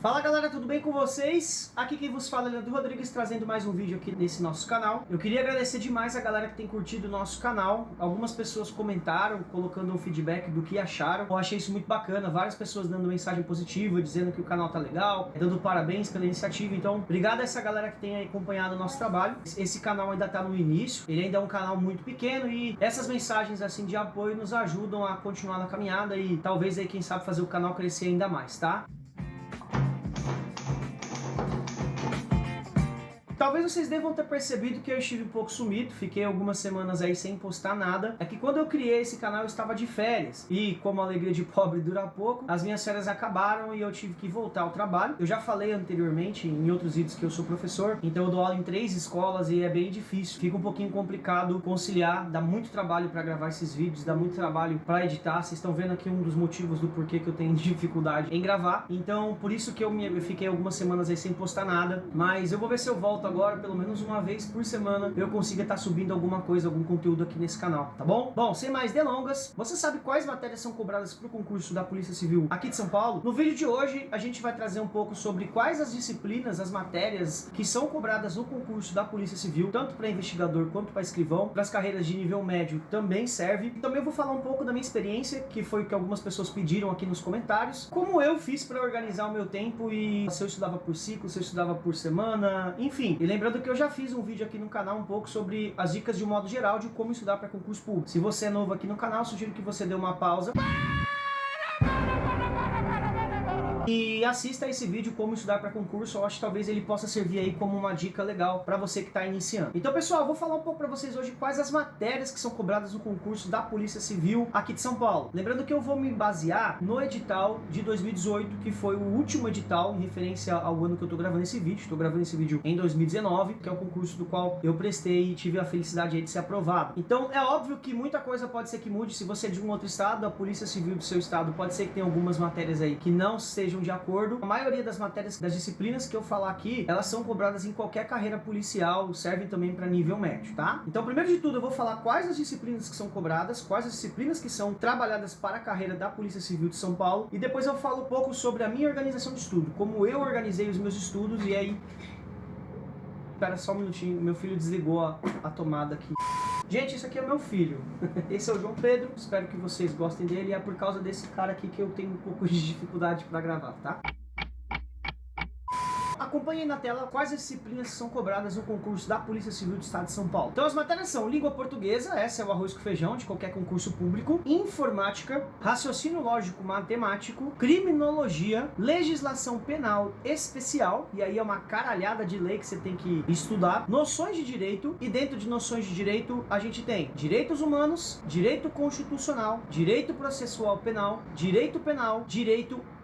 Fala galera, tudo bem com vocês? Aqui quem vos fala é Leandro Rodrigues, trazendo mais um vídeo aqui nesse nosso canal. Eu queria agradecer demais a galera que tem curtido o nosso canal. Algumas pessoas comentaram, colocando um feedback do que acharam. Eu achei isso muito bacana, várias pessoas dando mensagem positiva, dizendo que o canal tá legal, dando parabéns pela iniciativa. Então, obrigado a essa galera que tem acompanhado o nosso trabalho. Esse canal ainda tá no início, ele ainda é um canal muito pequeno e essas mensagens assim de apoio nos ajudam a continuar na caminhada e talvez aí, quem sabe, fazer o canal crescer ainda mais, tá? Talvez vocês devam ter percebido que eu estive um pouco sumido, fiquei algumas semanas aí sem postar nada. É que quando eu criei esse canal eu estava de férias e como a alegria de pobre dura pouco, as minhas férias acabaram e eu tive que voltar ao trabalho. Eu já falei anteriormente em outros vídeos que eu sou professor, então eu dou aula em 3 escolas e é bem difícil, fica um pouquinho complicado conciliar, dá muito trabalho para gravar esses vídeos, dá muito trabalho para editar. Vocês estão vendo aqui um dos motivos do porquê que eu tenho dificuldade em gravar, então por isso que eu fiquei algumas semanas aí sem postar nada, mas eu vou ver se eu volto agora, pelo menos uma vez por semana, eu consiga estar subindo alguma coisa, algum conteúdo aqui nesse canal, tá bom? Bom, sem mais delongas, você sabe quais matérias são cobradas para o concurso da Polícia Civil aqui de São Paulo? No vídeo de hoje, a gente vai trazer um pouco sobre quais as disciplinas, as matérias que são cobradas no concurso da Polícia Civil, tanto para investigador quanto para escrivão. Para as carreiras de nível médio também serve. E também eu vou falar um pouco da minha experiência, que foi o que algumas pessoas pediram aqui nos comentários, como eu fiz para organizar o meu tempo e se eu estudava por ciclo, se eu estudava por semana, enfim. E lembrando que eu já fiz um vídeo aqui no canal um pouco sobre as dicas de um modo geral de como estudar para concurso público. Se você é novo aqui no canal, sugiro que você dê uma pausa e assista esse vídeo como estudar para concurso. Eu acho que talvez ele possa servir aí como uma dica legal para você que está iniciando. Então pessoal, eu vou falar um pouco para vocês hoje quais as matérias que são cobradas no concurso da Polícia Civil aqui de São Paulo. Lembrando que eu vou me basear no edital de 2018, que foi o último edital em referência ao ano que eu estou gravando esse vídeo. Estou gravando esse vídeo em 2019, que é o concurso do qual eu prestei e tive a felicidade aí de ser aprovado. Então é óbvio que muita coisa pode ser que mude. Se você é de um outro estado, a Polícia Civil do seu estado pode ser que tenha algumas matérias aí que não sejam de acordo. A maioria das matérias, das disciplinas que eu falar aqui, elas são cobradas em qualquer carreira policial, servem também para nível médio, tá? Então, primeiro de tudo, eu vou falar quais as disciplinas que são cobradas, quais as disciplinas que são trabalhadas para a carreira da Polícia Civil de São Paulo, e depois eu falo um pouco sobre a minha organização de estudo, como eu organizei os meus estudos. E aí... Espera só um minutinho, meu filho desligou a tomada aqui. Gente, isso aqui é meu filho. Esse é o João Pedro, espero que vocês gostem dele. E é por causa desse cara aqui que eu tenho um pouco de dificuldade para gravar, tá? Acompanhe na tela quais as disciplinas são cobradas no concurso da Polícia Civil do Estado de São Paulo. Então as matérias são língua portuguesa, essa é o arroz com feijão de qualquer concurso público, informática, raciocínio lógico matemático, criminologia, legislação penal especial, e aí é uma caralhada de lei que você tem que estudar, noções de direito, e dentro de noções de direito a gente tem direitos humanos, direito constitucional, direito processual penal, direito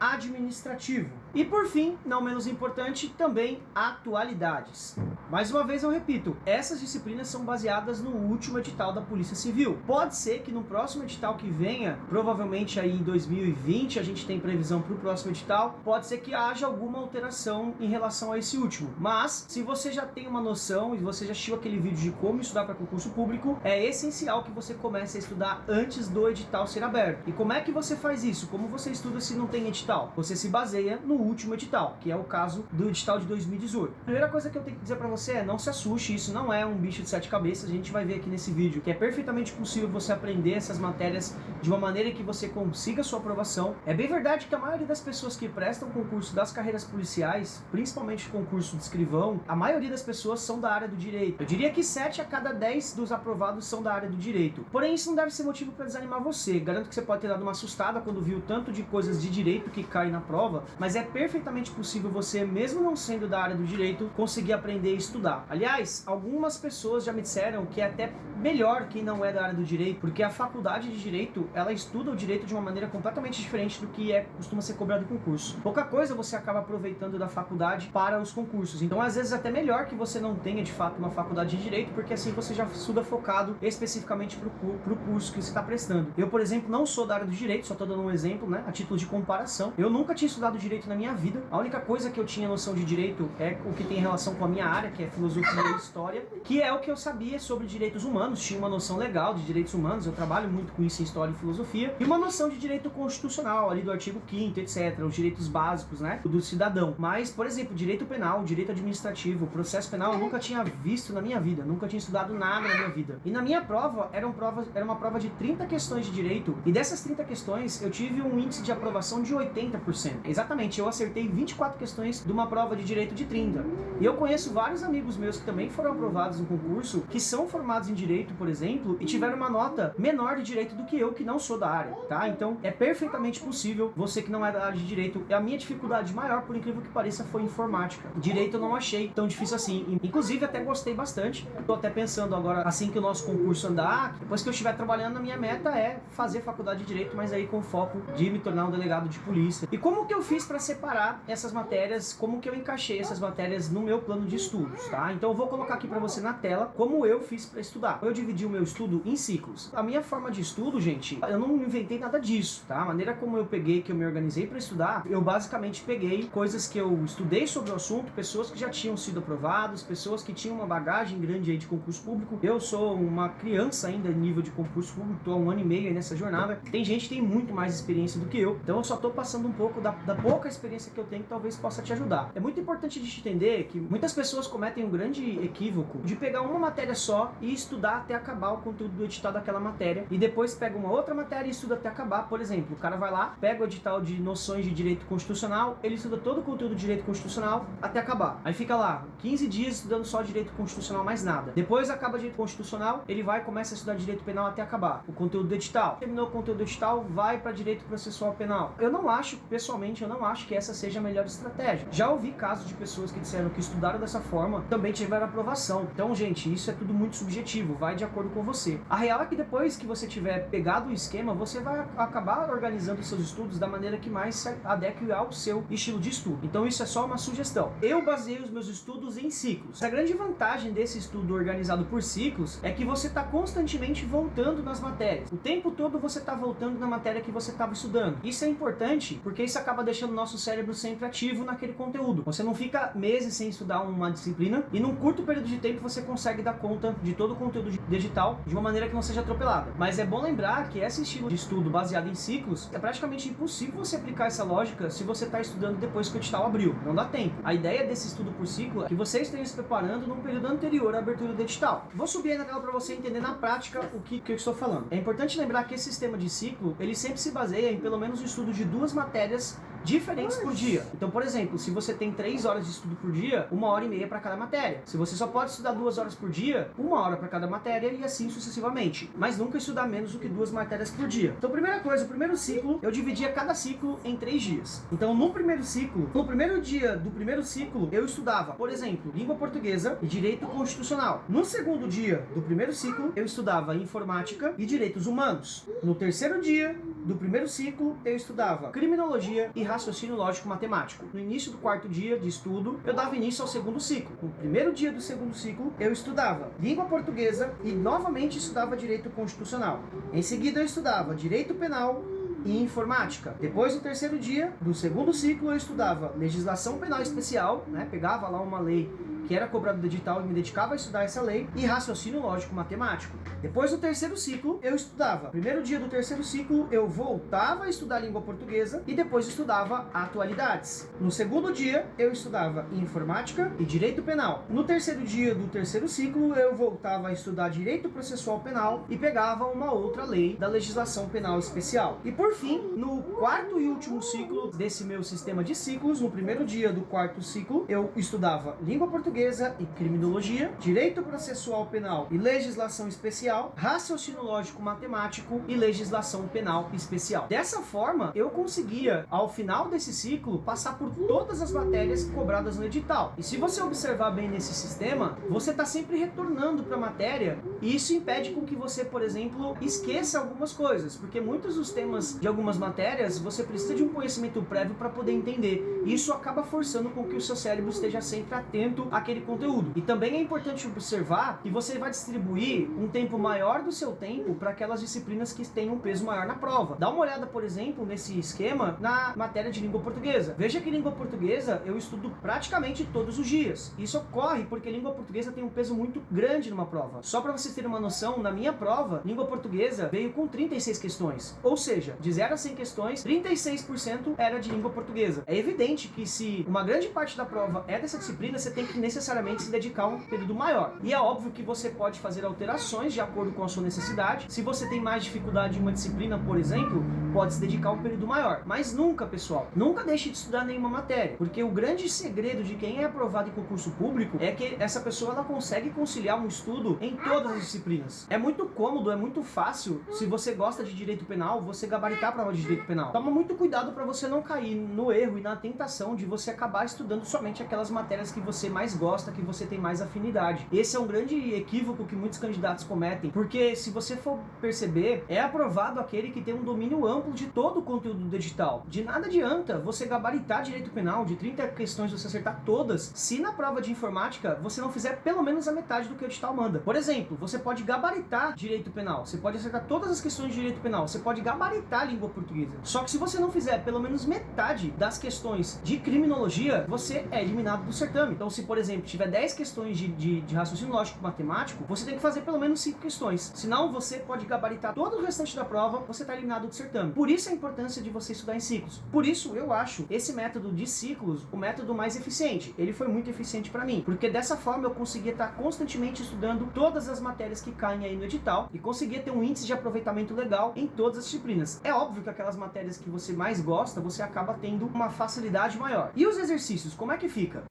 administrativo. E por fim, não menos importante, também atualidades. Mais uma vez eu repito, essas disciplinas são baseadas no último edital da Polícia Civil. Pode ser que no próximo edital que venha, provavelmente aí em 2020, a gente tem previsão para o próximo edital, pode ser que haja alguma alteração em relação a esse último. Mas, se você já tem uma noção e você já assistiu aquele vídeo de como estudar para concurso público, é essencial que você comece a estudar antes do edital ser aberto. E como é que você faz isso? Como você estuda se não tem edital? Você se baseia no último edital, que é o caso do edital de 2018. A primeira coisa que eu tenho que dizer para você é: não se assuste, isso não é um bicho de 7 cabeças. A gente vai ver aqui nesse vídeo que é perfeitamente possível você aprender essas matérias de uma maneira que você consiga sua aprovação. É bem verdade que a maioria das pessoas que prestam concurso das carreiras policiais, principalmente concurso de escrivão, a maioria das pessoas são da área do direito. Eu diria que 7 a cada 10 dos aprovados são da área do direito. Porém, isso não deve ser motivo para desanimar você. Garanto que você pode ter dado uma assustada quando viu o tanto de coisas de direito que cai na prova, mas é perfeitamente possível você, mesmo não sendo da área do direito, conseguir aprender e estudar. Aliás, algumas pessoas já me disseram que é até melhor quem não é da área do direito, porque a faculdade de direito, ela estuda o direito de uma maneira completamente diferente do que costuma ser cobrado em concurso. Pouca coisa você acaba aproveitando da faculdade para os concursos. Então, às vezes, até melhor que você não tenha, de fato, uma faculdade de direito, porque assim você já estuda focado especificamente para o curso que você está prestando. Eu, por exemplo, não sou da área do direito, só estou dando um exemplo, né, a título de comparação. Eu nunca tinha estudado direito na minha vida. A única coisa que eu tinha noção de direito é o que tem relação com a minha área, que é filosofia e história, que é o que eu sabia sobre direitos humanos, tinha uma noção legal de direitos humanos, eu trabalho muito com isso em história e filosofia, e uma noção de direito constitucional, ali do artigo 5º, etc., os direitos básicos, né, do cidadão. Mas, por exemplo, direito penal, direito administrativo, processo penal, eu nunca tinha visto na minha vida, nunca tinha estudado nada na minha vida. E na minha prova, era uma prova de 30 questões de direito, e dessas 30 questões, eu tive um índice de aprovação de 80%. Exatamente, eu acertei 24 questões de uma prova de direito de 30. E eu conheço vários amigos meus que também foram aprovados no concurso, que são formados em direito, por exemplo, e tiveram uma nota menor de direito do que eu, que não sou da área, tá? Então, é perfeitamente possível, você que não é da área de direito, a minha dificuldade maior, por incrível que pareça, foi informática. Direito eu não achei tão difícil assim. Inclusive, até gostei bastante. Tô até pensando agora, assim que o nosso concurso andar, depois que eu estiver trabalhando, a minha meta é fazer faculdade de direito, mas aí com foco de me tornar um delegado de polícia. E como que eu fiz para separar essas matérias, como que eu encaixei essas matérias no meu plano de estudos, tá? Então eu vou colocar aqui para você na tela como eu fiz para estudar. Eu dividi o meu estudo em ciclos. A minha forma de estudo, gente, eu não inventei nada disso, tá? A maneira como eu peguei, que eu me organizei para estudar, eu basicamente peguei coisas que eu estudei sobre o assunto, pessoas que já tinham sido aprovadas, pessoas que tinham uma bagagem grande aí de concurso público. Eu sou uma criança ainda em nível de concurso público, tô há 1 ano e meio aí nessa jornada. Tem gente que tem muito mais experiência do que eu, então eu só tô passando um pouco da pouca experiência que eu tenho, que talvez possa te ajudar. É muito importante de te entender que muitas pessoas cometem um grande equívoco de pegar uma matéria só e estudar até acabar o conteúdo do edital daquela matéria, e depois pega uma outra matéria e estuda até acabar. Por exemplo, o cara vai lá, pega o edital de noções de direito constitucional, ele estuda todo o conteúdo de direito constitucional até acabar. Aí fica lá 15 dias estudando só direito constitucional, mais nada. Depois acaba direito constitucional, ele vai e começa a estudar direito penal até acabar o conteúdo do edital. Terminou o conteúdo do edital, vai para direito processual penal. Eu não acho, pessoalmente, eu não acho que essa seja a melhor estratégia. Já ouvi casos de pessoas que disseram que estudaram dessa forma, também tiveram aprovação. Então, gente, isso é tudo muito subjetivo, vai de acordo com você. A real é que depois que você tiver pegado o esquema, você vai acabar organizando seus estudos da maneira que mais se adeque ao seu estilo de estudo. Então isso é só uma sugestão. Eu baseei os meus estudos em ciclos. A grande vantagem desse estudo organizado por ciclos é que você está constantemente voltando nas matérias. O tempo todo você está voltando na matéria que você estava estudando. Isso é importante porque isso acaba deixando o nosso cérebro sempre ativo naquele conteúdo. Você não fica meses sem estudar uma disciplina e num curto período de tempo você consegue dar conta de todo o conteúdo digital de uma maneira que não seja atropelada. Mas é bom lembrar que esse estilo de estudo baseado em ciclos é praticamente impossível você aplicar essa lógica se você está estudando depois que o edital abriu. Não dá tempo. A ideia desse estudo por ciclo é que você esteja se preparando num período anterior à abertura do edital. Vou subir aí na tela para você entender na prática o que eu estou falando. É importante lembrar que esse sistema de ciclo, ele sempre se baseia em pelo menos o estudo de 2 matérias diferentes por dia. Então, por exemplo, se você tem 3 horas de estudo por dia, 1h30 para cada matéria. Se você só pode estudar 2 horas por dia, 1 hora para cada matéria e assim sucessivamente. Mas nunca estudar menos do que 2 matérias por dia. Então, primeira coisa, o primeiro ciclo, eu dividia cada ciclo em 3 dias. Então, no primeiro ciclo, no primeiro dia do primeiro ciclo, eu estudava, por exemplo, língua portuguesa e direito constitucional. No segundo dia do primeiro ciclo, eu estudava informática e direitos humanos. No terceiro dia do primeiro ciclo, eu estudava criminologia e raciocínio lógico matemático. No início do quarto dia de estudo, eu dava início ao segundo ciclo. No primeiro dia do segundo ciclo, eu estudava língua portuguesa e novamente estudava direito constitucional. Em seguida, eu estudava direito penal e informática. Depois, no terceiro dia do segundo ciclo, eu estudava legislação penal especial, né? Pegava lá uma lei que era cobrado do edital e me dedicava a estudar essa lei, e raciocínio lógico matemático. Depois do terceiro ciclo, eu estudava. Primeiro dia do terceiro ciclo, eu voltava a estudar língua portuguesa e depois estudava atualidades. No segundo dia, eu estudava informática e direito penal. No terceiro dia do terceiro ciclo, eu voltava a estudar direito processual penal e pegava uma outra lei da legislação penal especial. E por fim, no quarto e último ciclo desse meu sistema de ciclos, no primeiro dia do quarto ciclo, eu estudava língua portuguesa e criminologia, direito processual penal e legislação especial, raciocínio lógico matemático e legislação penal especial. Dessa forma, eu conseguia, ao final desse ciclo, passar por todas as matérias cobradas no edital. E se você observar bem nesse sistema, você está sempre retornando para a matéria, e isso impede com que você, por exemplo, esqueça algumas coisas, porque muitos dos temas de algumas matérias, você precisa de um conhecimento prévio para poder entender. Isso acaba forçando com que o seu cérebro esteja sempre atento àquele conteúdo. E também é importante observar que você vai distribuir um tempo maior do seu tempo para aquelas disciplinas que têm um peso maior na prova. Dá uma olhada, por exemplo, nesse esquema na matéria de língua portuguesa. Veja que língua portuguesa eu estudo praticamente todos os dias. Isso ocorre porque língua portuguesa tem um peso muito grande numa prova. Só para vocês terem uma noção, na minha prova, língua portuguesa veio com 36 questões. Ou seja, de 0 a 100 questões, 36% era de língua portuguesa. É evidente que se uma grande parte da prova é dessa disciplina, você tem que necessariamente se dedicar a um período maior. E é óbvio que você pode fazer alterações de acordo com a sua necessidade. Se você tem mais dificuldade em uma disciplina, por exemplo, pode se dedicar a um período maior. Mas nunca, pessoal, nunca deixe de estudar nenhuma matéria, porque o grande segredo de quem é aprovado em concurso público é que essa pessoa ela consegue conciliar um estudo em todas as disciplinas. É muito cômodo, é muito fácil, se você gosta de direito penal, você gabaritar a prova de direito penal. Toma muito cuidado para você não cair no erro e na tentação de você acabar estudando somente aquelas matérias que você mais gosta, que você tem mais afinidade. Esse é um grande equívoco que muitos candidatos cometem, porque se você for perceber, é aprovado aquele que tem um domínio amplo de todo o conteúdo do edital. De nada adianta você gabaritar direito penal, de 30 questões você acertar todas, se na prova de informática você não fizer pelo menos a metade do que o edital manda. Por exemplo, você pode gabaritar direito penal, você pode acertar todas as questões de direito penal, você pode gabaritar a língua portuguesa. Só que se você não fizer pelo menos metade das questões de criminologia, você é eliminado do certame. Então, se por exemplo tiver 10 questões de raciocínio lógico matemático, você tem que fazer pelo menos 5 questões. Senão você pode gabaritar todo o restante da prova, você está eliminado do certame. Por isso a importância de você estudar em ciclos. Por isso eu acho esse método de ciclos o método mais eficiente. Ele foi muito eficiente para mim, porque dessa forma eu conseguia estar constantemente estudando todas as matérias que caem aí no edital e conseguia ter um índice de aproveitamento legal em todas as disciplinas. É óbvio que aquelas matérias que você mais gosta, você acaba tendo uma facilidade maior. E os exercícios, como é que fica?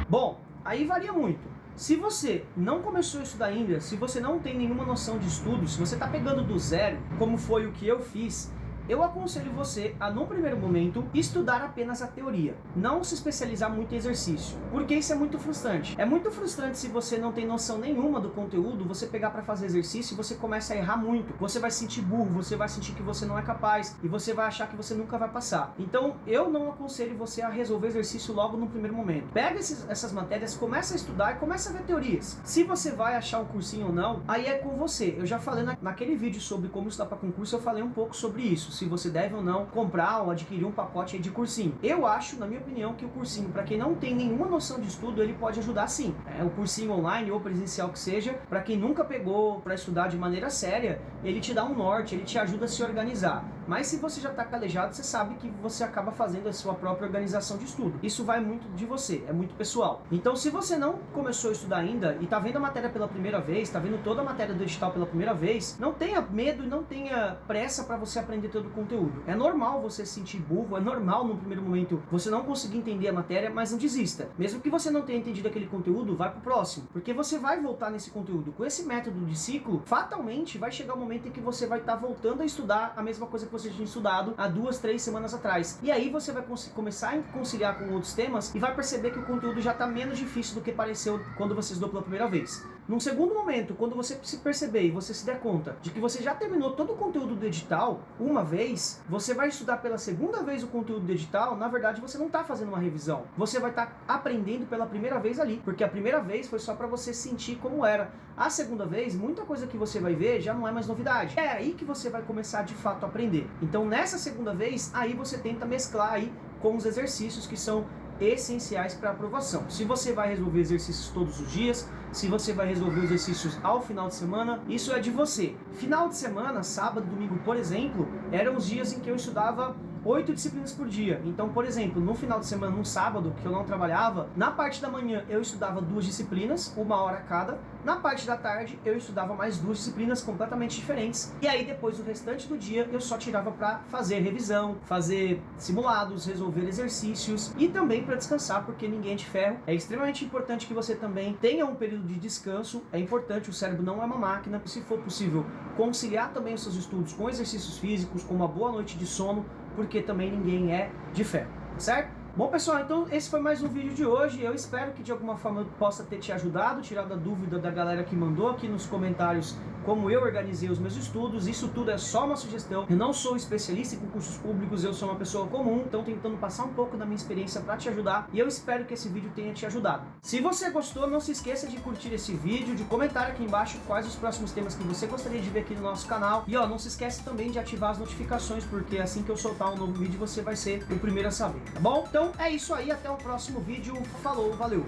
Bom, aí varia muito. Se você não começou a estudar ainda, se você não tem nenhuma noção de estudo, se você está pegando do zero, como foi o que eu fiz, eu aconselho você a, num primeiro momento, estudar apenas a teoria. Não se especializar muito em exercício, porque isso é muito frustrante. É muito frustrante se você não tem noção nenhuma do conteúdo, você pegar para fazer exercício e você começa a errar muito. Você vai se sentir burro, você vai sentir que você não é capaz e você vai achar que você nunca vai passar. Então, eu não aconselho você a resolver exercício logo no primeiro momento. Pega essas matérias, começa a estudar e começa a ver teorias. Se você vai achar um cursinho ou não, aí é com você. Eu já falei naquele vídeo sobre como estudar para concurso, eu falei um pouco sobre isso. Se você deve ou não comprar ou adquirir um pacote aí de cursinho. Eu acho, na minha opinião, que o cursinho, para quem não tem nenhuma noção de estudo, ele pode ajudar sim. O cursinho online ou presencial que seja, para quem nunca pegou para estudar de maneira séria, ele te dá um norte, ele te ajuda a se organizar. Mas se você já está calejado, você sabe que você acaba fazendo a sua própria organização de estudo. Isso vai muito de você, é muito pessoal. Então, se você não começou a estudar ainda e está vendo a matéria pela primeira vez, está vendo toda a matéria do edital pela primeira vez, não tenha medo e não tenha pressa para você aprender todo o conteúdo. É normal você se sentir burro, é normal no primeiro momento você não conseguir entender a matéria, mas não desista. Mesmo que você não tenha entendido aquele conteúdo, vai pro próximo, porque você vai voltar nesse conteúdo. Com esse método de ciclo, fatalmente vai chegar o momento em que você vai estar voltando a estudar a mesma coisa que você tinha estudado há 2, 3 semanas atrás. E aí você vai começar a conciliar com outros temas e vai perceber que o conteúdo já está menos difícil do que pareceu quando você estudou pela primeira vez. Num segundo momento, quando você se perceber e você se der conta de que você já terminou todo o conteúdo do edital uma vez, você vai estudar pela segunda vez o conteúdo do edital, na verdade você não está fazendo uma revisão. Você vai estar aprendendo pela primeira vez ali, porque a primeira vez foi só para você sentir como era. A segunda vez, muita coisa que você vai ver já não é mais novidade. É aí que você vai começar de fato a aprender. Então nessa segunda vez, aí você tenta mesclar aí com os exercícios que são essenciais para aprovação. Se você vai resolver exercícios todos os dias, se você vai resolver exercícios ao final de semana, isso é de você. Final de semana, sábado, domingo, por exemplo, eram os dias em que eu estudava 8 disciplinas por dia. Então, por exemplo, no final de semana, no sábado, que eu não trabalhava, na parte da manhã eu estudava 2 disciplinas, 1 hora cada. Na parte da tarde eu estudava mais 2 disciplinas completamente diferentes. E aí depois o restante do dia eu só tirava para fazer revisão, fazer simulados, resolver exercícios e também para descansar, porque ninguém é de ferro. É extremamente importante que você também tenha um período de descanso. É importante, o cérebro não é uma máquina. Se for possível, conciliar também os seus estudos com exercícios físicos, com uma boa noite de sono, porque também ninguém é de ferro, certo? Bom, pessoal, então esse foi mais um vídeo de hoje. Eu espero que de alguma forma eu possa ter te ajudado, tirado a dúvida da galera que mandou aqui nos comentários como eu organizei os meus estudos. Isso tudo é só uma sugestão. Eu não sou especialista em concursos públicos, eu sou uma pessoa comum, então tentando passar um pouco da minha experiência para te ajudar, e eu espero que esse vídeo tenha te ajudado. Se você gostou, não se esqueça de curtir esse vídeo, de comentar aqui embaixo quais os próximos temas que você gostaria de ver aqui no nosso canal. E ó, não se esquece também de ativar as notificações, porque assim que eu soltar um novo vídeo você vai ser o primeiro a saber, tá bom? Então é isso aí, até o próximo vídeo. Falou, valeu!